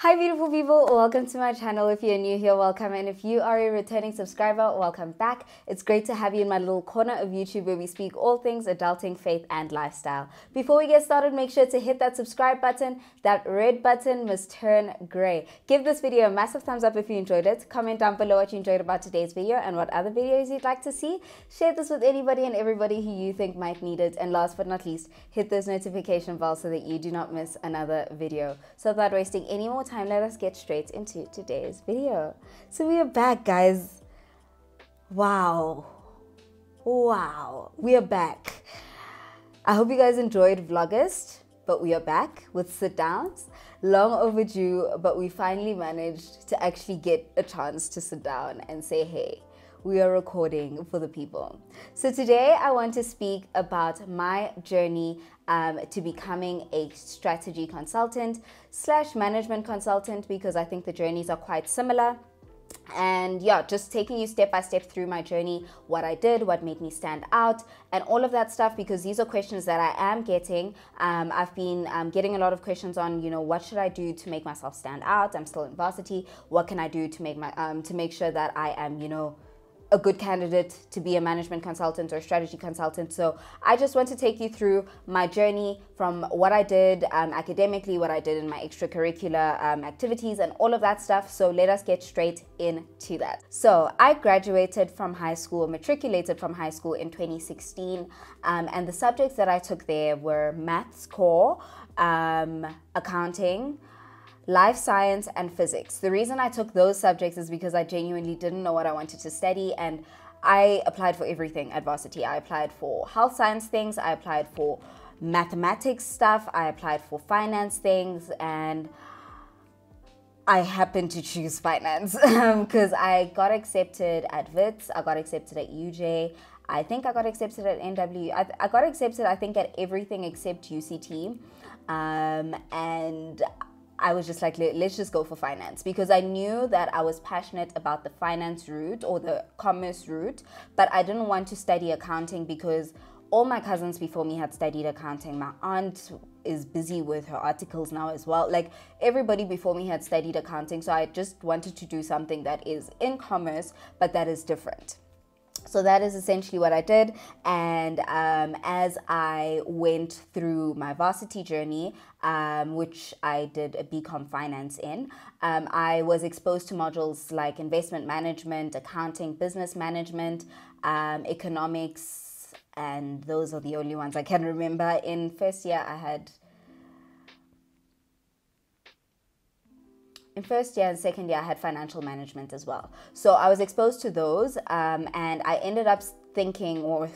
Hi beautiful people, welcome to my channel. If you're new here, welcome, and if you are a returning subscriber, welcome back. It's great to have you in my little corner of YouTube where we speak all things adulting, faith and lifestyle. Before we get started, make sure to hit that subscribe button. That red button must turn gray. Give this video a massive thumbs up if you enjoyed it. Comment down below what you enjoyed about today's video and what other videos you'd like to see. Share this with anybody and everybody who you think might need it, and last but not least, hit those notification bells so that you do not miss another video. So without wasting any more time, let us get straight into today's video. So we are back, guys. Wow, we are back. I hope you guys enjoyed Vlogust, but we are back with sit downs. Long overdue, but we finally managed to actually get a chance to sit down and say, hey, we are recording for the people. So today I want to speak about my journey to becoming a strategy consultant / management consultant, because I think the journeys are quite similar. And yeah, just taking you step by step through my journey, what I did, what made me stand out, and all of that stuff, because these are questions that I am getting. I've been getting a lot of questions on, what should I do to make myself stand out? I'm still in varsity. What can I do to make to make sure that I am, a good candidate to be a management consultant or strategy consultant? So I just want to take you through my journey from what I did academically, what I did in my extracurricular activities and all of that stuff. So let us get straight into that. So I graduated from high school, matriculated from high school in 2016, and the subjects that I took there were maths core, accounting, life science and physics. The reason I took those subjects is because I genuinely didn't know what I wanted to study, and I applied for everything at varsity. I applied for health science things, I applied for mathematics stuff, I applied for finance things, and I happened to choose finance because I got accepted at WITS, I got accepted at UJ, I think I got accepted at NW. I got accepted, I think, at everything except UCT, and I was just like, let's just go for finance, because I knew that I was passionate about the finance route or the commerce route, but I didn't want to study accounting because all my cousins before me had studied accounting. My aunt is busy with her articles now as well. Like, everybody before me had studied accounting, so I just wanted to do something that is in commerce, but that is different. So that is essentially what I did. And as I went through my varsity journey, which I did a BCom finance in, I was exposed to modules like investment management, accounting, business management, economics, and those are the only ones I can remember. In first year and second year, I had financial management as well. So I was exposed to those, and I ended up thinking, or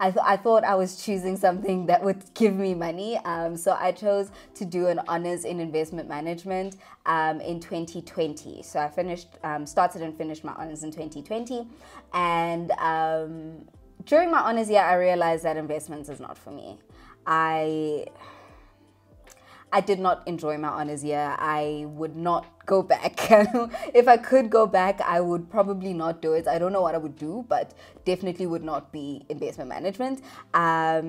I thought I was choosing something that would give me money. So I chose to do an honors in investment management in 2020. So I started and finished my honors in 2020. And during my honors year, I realized that investments is not for me. I did not enjoy my honors year. I would not go back. If I could go back, I would probably not do it. I don't know what I would do, but definitely would not be investment management. I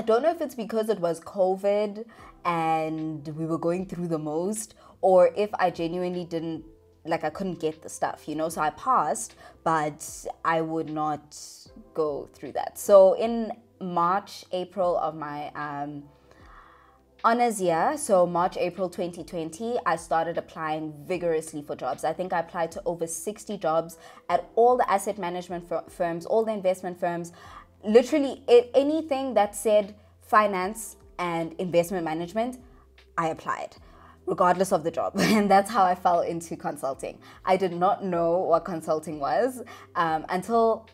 don't know if it's because it was COVID and we were going through the most, or if I genuinely didn't, I couldn't get the stuff, So I passed, but I would not go through that. So in March, April of my honors year, so March, April 2020, I started applying vigorously for jobs. I think I applied to over 60 jobs at all the asset management firms, all the investment firms, literally anything that said finance and investment management, I applied, regardless of the job. And that's how I fell into consulting. I did not know what consulting was until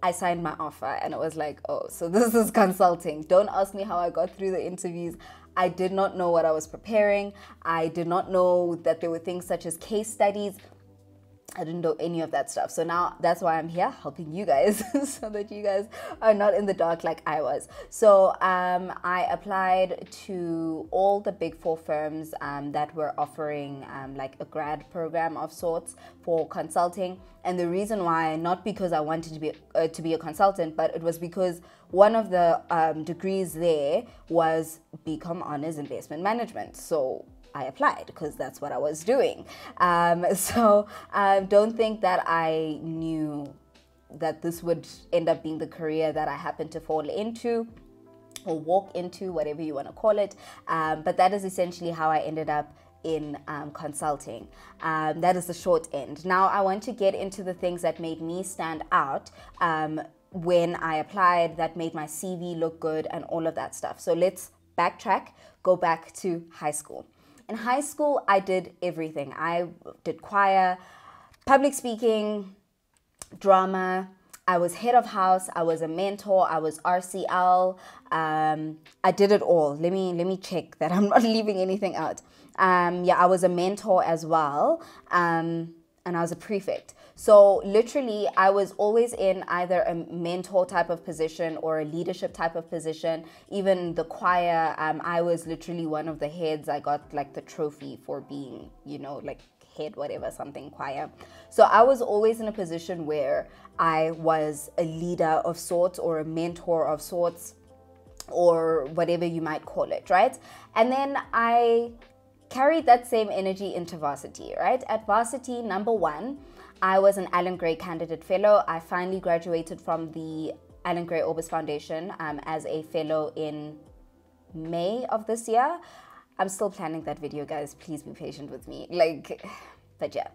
I signed my offer, and it was like, oh, so this is consulting. Don't ask me how I got through the interviews. I did not know what I was preparing. I did not know that there were things such as case studies. I didn't know any of that stuff. So now that's why I'm here helping you guys so that you guys are not in the dark like I was. So I applied to all the big four firms that were offering like a grad program of sorts for consulting. And the reason why, not because I wanted to be a consultant, but it was because one of the degrees there was BCom Honors Investment Management. So I applied because that's what I was doing. So don't think that I knew that this would end up being the career that I happened to fall into or walk into, whatever you want to call it. But that is essentially how I ended up in consulting. That is the short end. Now I want to get into the things that made me stand out when I applied, that made my CV look good and all of that stuff. So let's backtrack, go back to high school. In high school, I did everything. I did choir, public speaking, drama. I was head of house. I was a mentor. I was RCL. I did it all. Let me check that I'm not leaving anything out. Yeah, I was a mentor as well. And I was a prefect. So literally, I was always in either a mentor type of position or a leadership type of position. Even the choir, I was literally one of the heads. I got like the trophy for being, like head whatever, something choir. So I was always in a position where I was a leader of sorts or a mentor of sorts or whatever you might call it, right? And then I carried that same energy into varsity, right? At varsity, number one, I was an Alan Gray candidate fellow. I finally graduated from the Alan Gray Orbis Foundation as a fellow in May of this year. I'm still planning that video, guys. Please be patient with me. But yeah.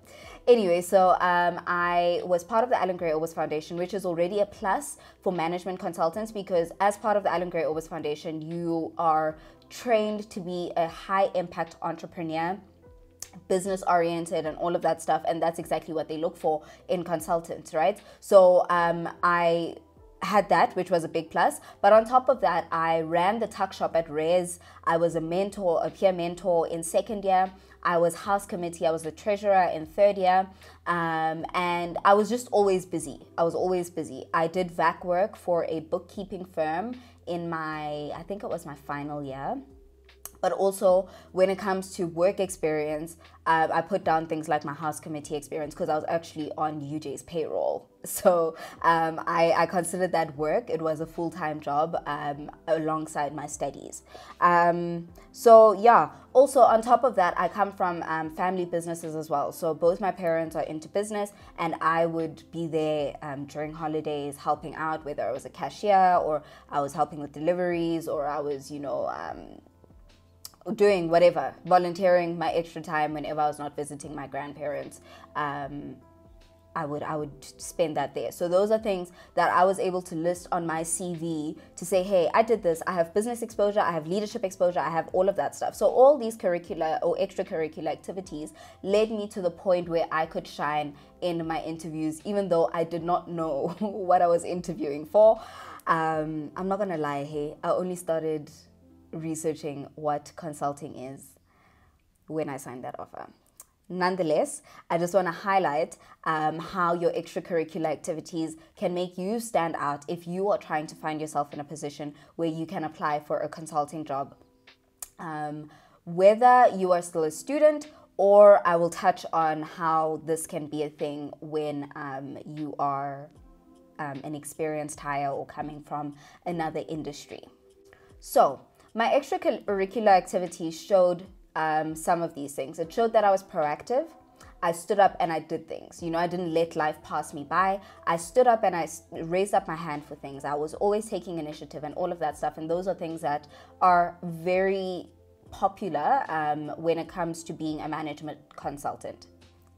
Anyway, so I was part of the Alan Gray Orbis Foundation, which is already a plus for management consultants, because as part of the Alan Gray Orbis Foundation, you are trained to be a high impact entrepreneur, business oriented and all of that stuff, and that's exactly what they look for in consultants, right? So I had that, which was a big plus. But on top of that, I ran the tuck shop at Res. I was a mentor, a peer mentor in second year. I was house committee. I was the treasurer in third year. And I was just always busy. I did VAC work for a bookkeeping firm in I think it was my final year. But also, when it comes to work experience, I put down things like my house committee experience because I was actually on UJ's payroll. So I considered that work. It was a full-time job alongside my studies. So yeah, also on top of that, I come from family businesses as well. So both my parents are into business, and I would be there during holidays helping out, whether I was a cashier or I was helping with deliveries or I was, doing whatever, volunteering my extra time whenever I was not visiting my grandparents. I would spend that there. So those are things that I was able to list on my CV to say, hey, I did this. I have business exposure. I have leadership exposure. I have all of that stuff. So all these curricular or extracurricular activities led me to the point where I could shine in my interviews, even though I did not know what I was interviewing for. I'm not gonna lie, hey, I only started researching what consulting is when I signed that offer. Nonetheless, I just want to highlight how your extracurricular activities can make you stand out if you are trying to find yourself in a position where you can apply for a consulting job. Whether you are still a student, or I will touch on how this can be a thing when you are an experienced hire or coming from another industry. So my extracurricular activities showed some of these things. It showed that I was proactive. I stood up and I did things. I didn't let life pass me by. I stood up and I raised up my hand for things. I was always taking initiative and all of that stuff. And those are things that are very popular when it comes to being a management consultant.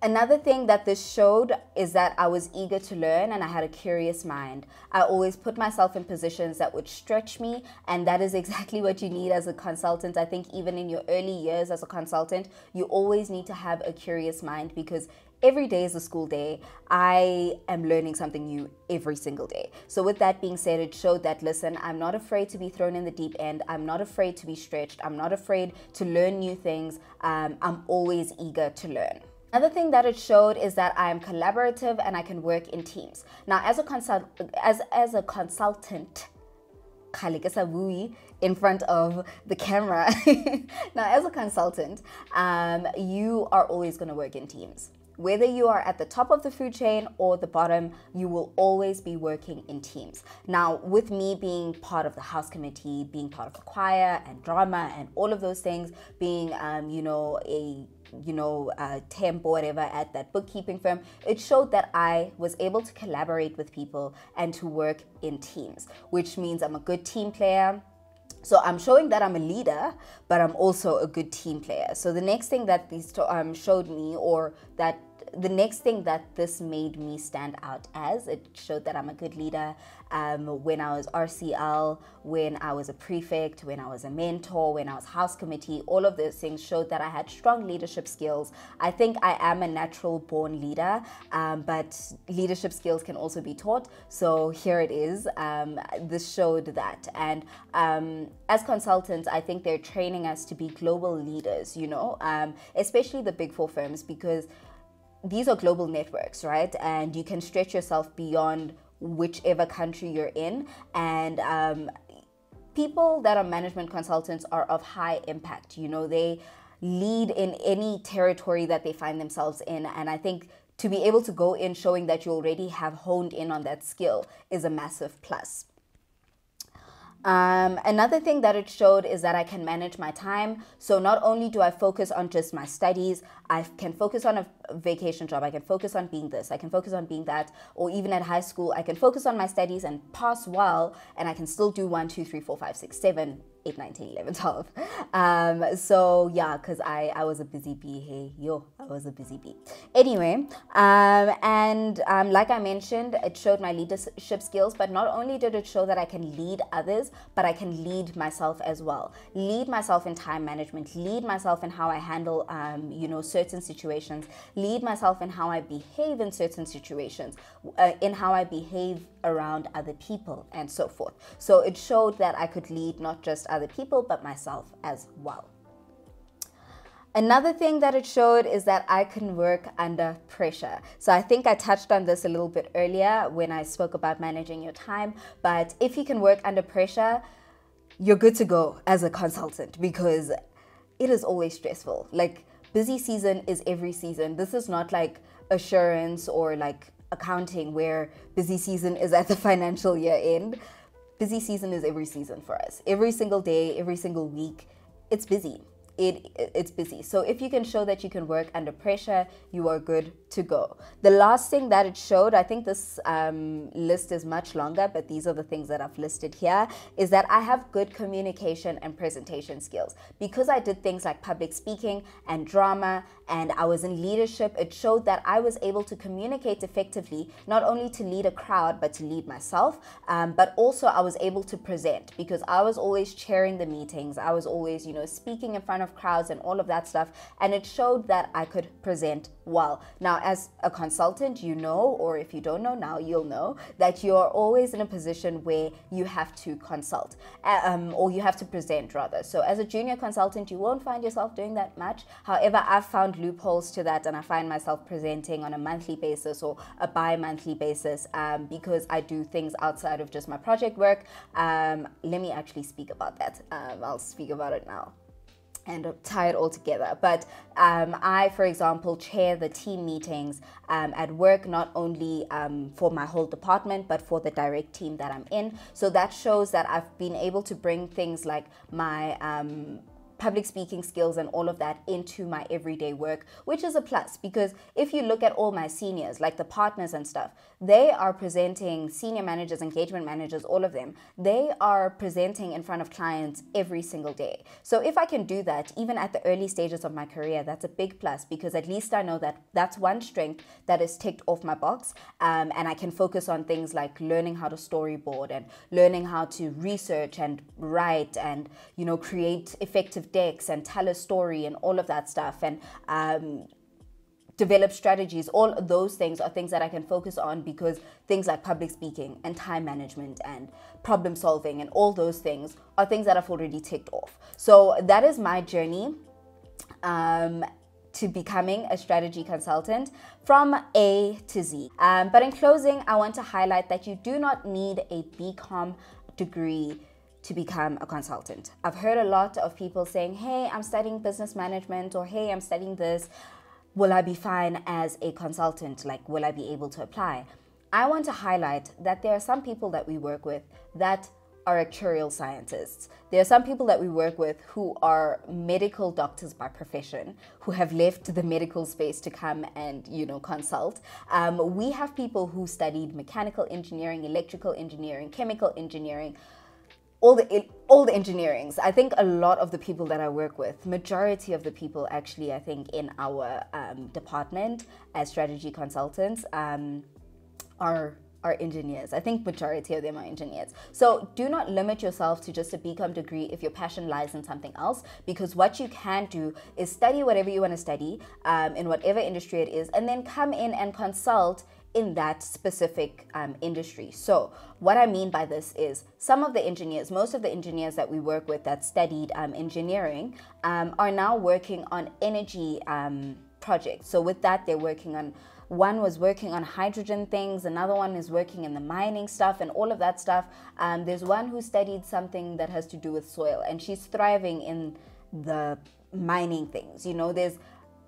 Another thing that this showed is that I was eager to learn and I had a curious mind. I always put myself in positions that would stretch me, and that is exactly what you need as a consultant. I think even in your early years as a consultant, you always need to have a curious mind, because every day is a school day. I am learning something new every single day. So with that being said, it showed that, listen, I'm not afraid to be thrown in the deep end. I'm not afraid to be stretched. I'm not afraid to learn new things. I'm always eager to learn. Another thing that it showed is that I am collaborative and I can work in teams. Now, as a consultant, in front of the camera. Now, as a consultant, you are always going to work in teams. Whether you are at the top of the food chain or the bottom, you will always be working in teams. Now, with me being part of the house committee, being part of the choir and drama and all of those things, being, a temp or whatever at that bookkeeping firm, it showed that I was able to collaborate with people and to work in teams, which means I'm a good team player. So I'm showing that I'm a leader, but I'm also a good team player. So the next thing that these showed me, or that the next thing that this made me stand out as, it showed that I'm a good leader. When I was RCL, when I was a prefect, when I was a mentor, when I was house committee, all of those things showed that I had strong leadership skills. I think I am a natural born leader, but leadership skills can also be taught. So here it is. This showed that. And as consultants, I think they're training us to be global leaders, especially the big four firms, because these are global networks, right? And you can stretch yourself beyond whichever country you're in. And people that are management consultants are of high impact. They lead in any territory that they find themselves in. And I think to be able to go in showing that you already have honed in on that skill is a massive plus. Another thing that it showed is that I can manage my time. So not only do I focus on just my studies, I can focus on a vacation job, I can focus on being this, I can focus on being that, or even at high school, I can focus on my studies and pass well, and I can still do 1, 2, 3, 4, 5, 6, 7, 8, 9, 10, 11, 12. So yeah, because I was a busy bee. Hey, I was a busy bee. Anyway, like I mentioned, it showed my leadership skills, but not only did it show that I can lead others, but I can lead myself as well. Lead myself in time management, lead myself in how I handle, certain situations, lead myself in how I behave in certain situations, in how I behave around other people, and so forth. So it showed that I could lead not just other people, but myself as well. Another thing that it showed is that I can work under pressure. So I think I touched on this a little bit earlier when I spoke about managing your time, but if you can work under pressure, you're good to go as a consultant, because it is always stressful. Like, busy season is every season. This is not like assurance or like accounting where busy season is at the financial year end. Busy season is every season for us. Every single day, every single week, it's busy. It's busy. So if you can show that you can work under pressure, you are good to go. The last thing that it showed, I think this list is much longer, but these are the things that I've listed here, is that I have good communication and presentation skills. Because I did things like public speaking and drama, and I was in leadership, it showed that I was able to communicate effectively, not only to lead a crowd, but to lead myself. But also I was able to present, because I was always chairing the meetings. I was always, speaking in front of crowds and all of that stuff, and it showed that I could present well. Now, as a consultant, or if you don't know now, you'll know that you're always in a position where you have to consult, or you have to present rather. So as a junior consultant, you won't find yourself doing that much. However, I've found loopholes to that, and I find myself presenting on a monthly basis or a bi-monthly basis, because I do things outside of just my project work. Let me actually speak about that. I'll speak about it now and tie it all together. But I, for example, chair the team meetings at work, not only for my whole department, but for the direct team that I'm in. So that shows that I've been able to bring things like my public speaking skills and all of that into my everyday work, which is a plus, because if you look at all my seniors, like the partners and stuff, they are presenting, senior managers, engagement managers, all of them, they are presenting in front of clients every single day. So if I can do that, even at the early stages of my career, that's a big plus, because at least I know that that's one strength that is ticked off my box, and I can focus on things like learning how to storyboard and learning how to research and write and, create effective decks and tell a story and all of that stuff, and develop strategies. All of those things are things that I can focus on, because things like public speaking and time management and problem solving and all those things are things that I've already ticked off. So that is my journey to becoming a strategy consultant from A to Z. But in closing, I want to highlight that you do not need a BCom degree to become a consultant. I've heard a lot of people saying, hey, I'm studying business management, or hey, I'm studying this. will I be fine as a consultant? Like, will I be able to apply? I want to highlight that there are some people that we work with that are actuarial scientists. There are some people that we work with who are medical doctors by profession, who have left the medical space to come and, consult. We have people who studied mechanical engineering, electrical engineering, chemical engineering, all the engineerings. I think a lot of the people that I work with, majority of the people actually, I think in our department as strategy consultants are engineers. I think majority of them are engineers. So do not limit yourself to just a BCom degree if your passion lies in something else, because what you can do is study whatever you want to study in whatever industry it is, and then come in and consult in that specific industry. So what I mean by this is some of the engineers, most of the engineers that we work with that studied engineering are now working on energy projects. So with that, they're working on, one was working on hydrogen things, another one is working in the mining stuff and all of that stuff. There's one who studied something that has to do with soil, and she's thriving in the mining things. There's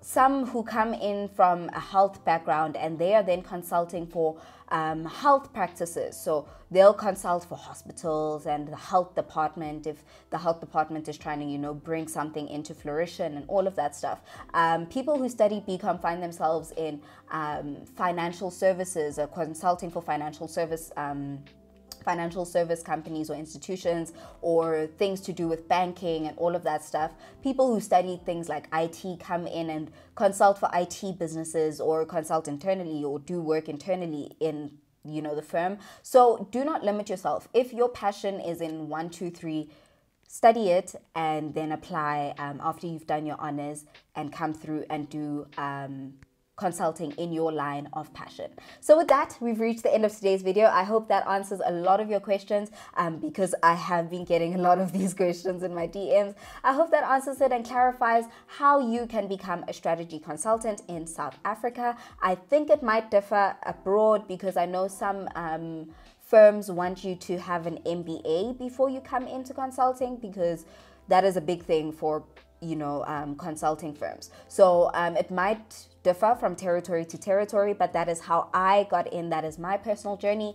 some who come in from a health background and they are then consulting for health practices. So they'll consult for hospitals and the health department if the health department is trying to, bring something into fruition and all of that stuff. People who study BCom find themselves in financial services or consulting for financial service companies or institutions, or things to do with banking and all of that stuff. People who study things like IT come in and consult for IT businesses, or consult internally or do work internally in the firm. So do not limit yourself. If your passion is in 1, 2, 3, study it and then apply after you've done your honors and come through and do consulting in your line of passion. So with that, we've reached the end of today's video. I hope that answers a lot of your questions because I have been getting a lot of these questions in my DMs. I hope that answers it and clarifies how you can become a strategy consultant in South Africa. I think it might differ abroad because I know some firms want you to have an MBA before you come into consulting, because that is a big thing for consulting firms. So it might differ from territory to territory, but that is how I got in. That is my personal journey.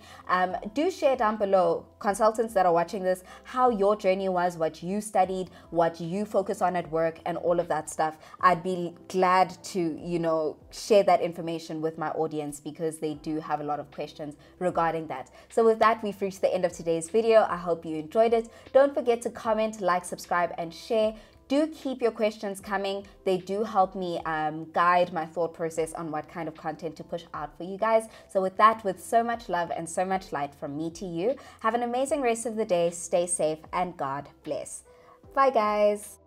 Do share down below, consultants that are watching this, how your journey was, what you studied, what you focus on at work, and all of that stuff. I'd be glad to share that information with my audience because they do have a lot of questions regarding that. So with that, we've reached the end of today's video. I hope you enjoyed it. Don't forget to comment, like, subscribe, and share. Do keep your questions coming. They do help me guide my thought process on what kind of content to push out for you guys. So with that, with so much love and so much light from me to you, have an amazing rest of the day. Stay safe and God bless. Bye, guys.